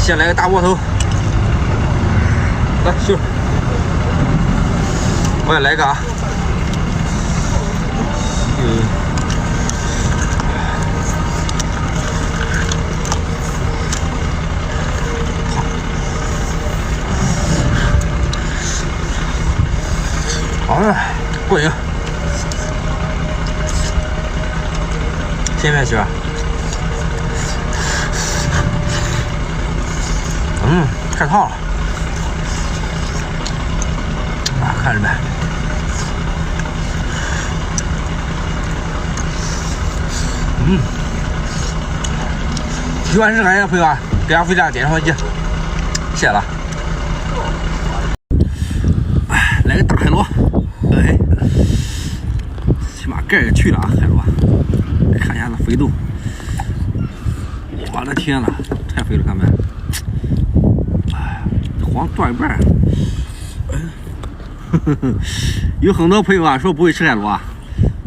先来个大窝头，来秀，我也来个啊。哎，过瘾。现在吃。开烫了。啊，看着没？喜欢吃海鲜的朋友啊，给俺回家点上鸡，谢谢了。哎，来个大海螺，哎，起码盖也去了啊，海螺，看一下这肥度，我的天呐，太肥了，看没？哎，黄断一半。有很多朋友啊说不会吃海螺啊，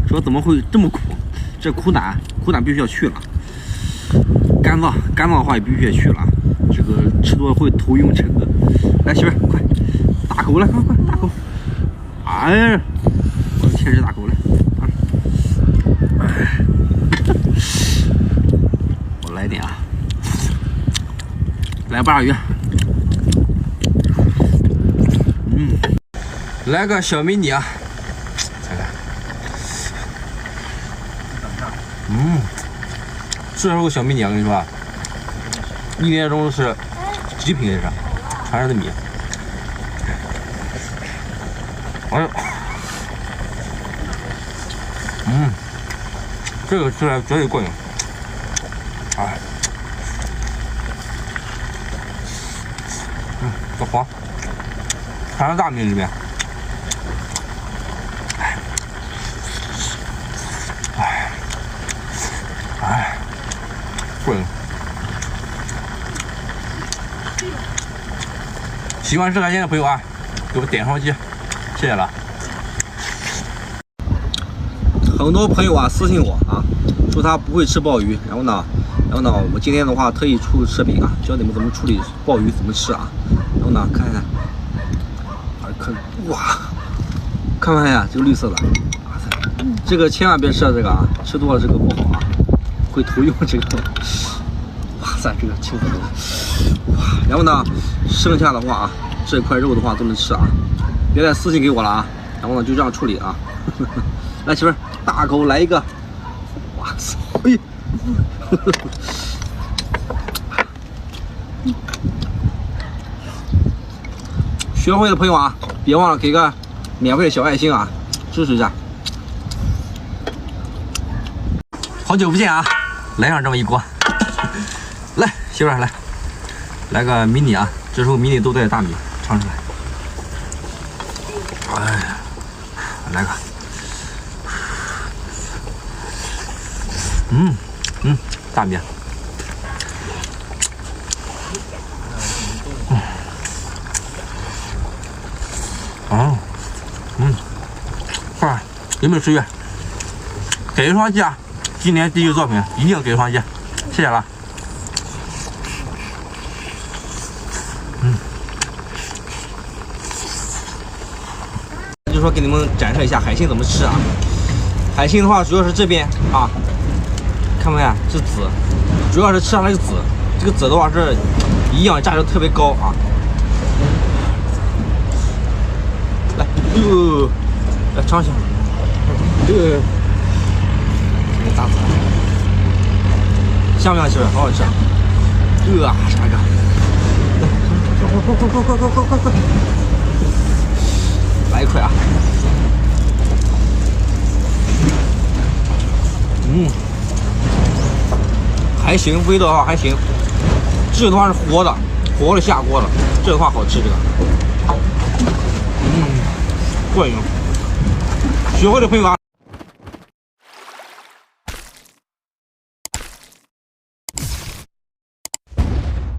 说怎么会这么苦？这苦胆必须要去了。肝脏的话也必须也去了，这个吃多了会头晕沉的。来，媳妇儿，快大口来，快大口！哎，我的天，这大口来！哎，我来点啊，来八爪鱼。来个小迷你啊，看看。这是个小迷你啊，我跟你说，一年中是极品，这是传上的米。哎呦，这个吃起来绝对过瘾。哎，这黄，传上大米里面。过瘾。喜欢吃海鲜的朋友啊，给我点双击，谢谢了。很多朋友啊私信我啊，说他不会吃鲍鱼，然后呢，我今天的话特意出视频啊，教你们怎么处理鲍鱼，怎么吃啊。然后呢，看看，哇，看看呀，这个绿色的，哇塞，这个千万别吃这个啊，吃多了这个不好啊。会头晕这个，哇塞，这个清楚哇！然后呢，剩下的话啊，这块肉的话都能吃啊，别再私信给我了啊。然后呢，就这样处理啊。来，媳妇儿，大口来一个，哇塞，哎，学会的朋友啊，别忘了给个免费的小爱心啊，支持一下。好久不见啊！来上这么一锅，来媳妇儿来个迷你啊！这时候迷你都带大米，尝出来。哎呀，来个，大米，啊，有没有吃鱼？给一双击啊！今年第一个作品，一定给双击，谢谢了。就说给你们展示一下海星怎么吃啊。海星的话，主要是这边啊，看没呀？是籽，主要是吃上那个籽。这个籽的话是营养价值特别高啊。来，来尝一下，大籽，香不香？媳妇，好好吃。尝一个，快，来一块啊！还行，味道的话还行。这个的话是活的下锅的，这个的话好吃。这个，过瘾。学会的朋友啊。